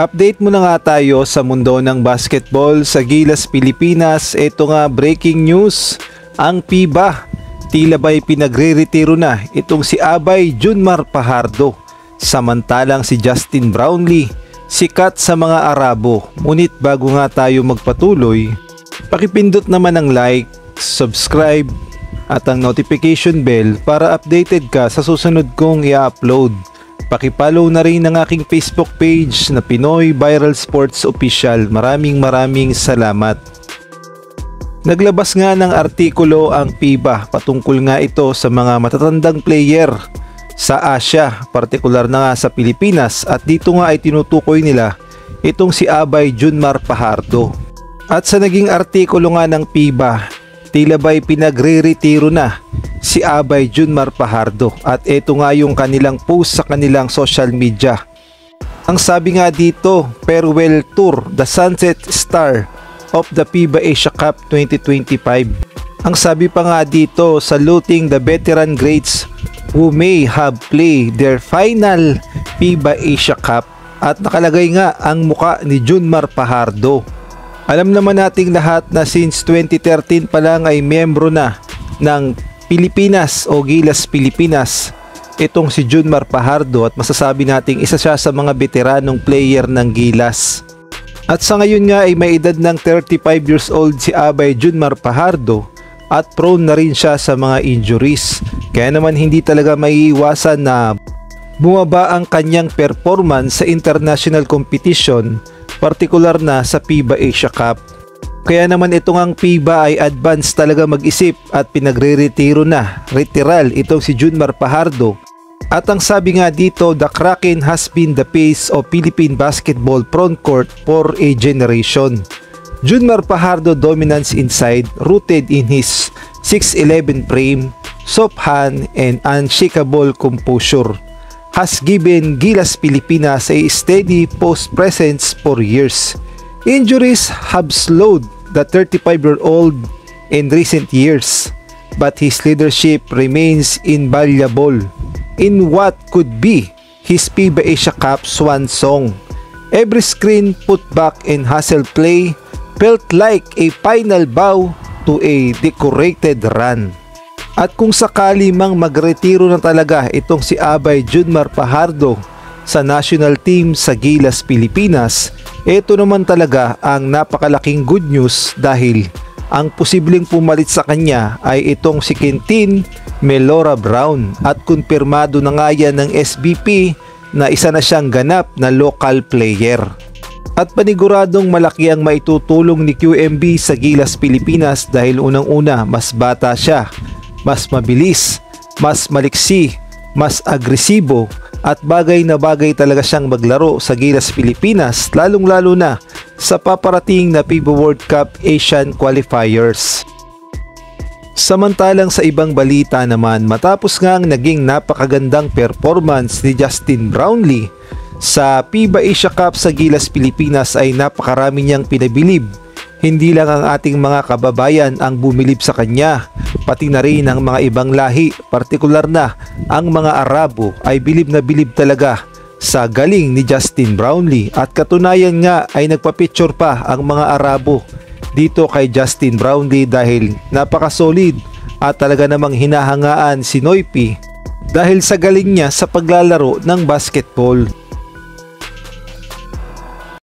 Update muna nga tayo sa mundo ng basketball sa Gilas, Pilipinas. Ito nga breaking news, ang FIBA tila ba'y pinagre-retiro na itong si Abay Junmar Fajardo. Samantalang si Justin Brownlee sikat sa mga Arabo. Ngunit bago nga tayo magpatuloy, pakipindot naman ang like, subscribe at ang notification bell para updated ka sa susunod kong i-upload. Pakipollow na rin ang aking Facebook page na Pinoy Viral Sports Official. Maraming salamat. Naglabas nga ng artikulo ang FIBA patungkol nga ito sa mga matatandang player sa Asia, partikular na nga sa Pilipinas, at dito nga ay tinutukoy nila itong si Abay Junmar Fajardo. At sa naging artikulo nga ng FIBA, tila ba'y pinagre-retiro na si Abay Junmar Fajardo, at ito nga yung kanilang post sa kanilang social media. Ang sabi nga dito, farewell tour, the sunset star of the FIBA Asia Cup 2025. Ang sabi pa nga dito, saluting the veteran greats who may have played their final FIBA Asia Cup, at nakalagay nga ang muka ni Junmar Fajardo. Alam naman nating lahat na since 2013 pa lang ay miyembro na ng Pilipinas o Gilas Pilipinas itong si Junmar Fajardo, at masasabi nating isa siya sa mga veteranong player ng Gilas. At sa ngayon nga ay may edad ng 35 years old si Abay Junmar Fajardo at prone na rin siya sa mga injuries. Kaya naman hindi talaga maiiwasan na bumaba ang kanyang performance sa international competition, partikular na sa FIBA Asia Cup. Kaya naman itong ang FIBA ay advance talaga mag-isip at pinagre-retiro na, retiral itong si Junmar Fajardo. At ang sabi nga dito, the Kraken has been the face of Philippine basketball frontcourt for a generation. Junmar Fajardo dominance inside, rooted in his 6'11 frame, soft hand and unshakable composure, has given Gilas Pilipinas a steady post presence for years. Injuries have slowed the 35-year-old in recent years, but his leadership remains invaluable in what could be his FIBA Asia Cup swan song. Every screen, putback and hustle play felt like a final bow to a decorated run. At kung sakali mang magretiro na talaga itong si Abay Junmar Fajardo sa national team sa Gilas Pilipinas, ito naman talaga ang napakalaking good news, dahil ang posibleng pumalit sa kanya ay itong si Quintin Melora Brown, at kumpirmado na nga yan ng SBP na isa na siyang ganap na local player. At paniguradong malaki ang maitutulong ni QMB sa Gilas Pilipinas dahil unang-una mas bata siya, mas mabilis, mas maliksi, mas agresibo, at bagay na bagay talaga siyang maglaro sa Gilas Pilipinas, lalong-lalo na sa paparating na FIBA World Cup Asian Qualifiers. Samantalang sa ibang balita naman, matapos nga ang naging napakagandang performance ni Justin Brownlee sa FIBA Asia Cup sa Gilas Pilipinas, ay napakarami niyang pinabilib. Hindi lang ang ating mga kababayan ang bumilib sa kanya, pati na rin ang mga ibang lahi, partikular na ang mga Arabo ay bilib na bilib talaga sa galing ni Justin Brownlee. At katunayan nga ay nagpa-picture pa ang mga Arabo dito kay Justin Brownlee dahil napaka-solid at talaga namang hinahangaan si Noypi dahil sa galing niya sa paglalaro ng basketball.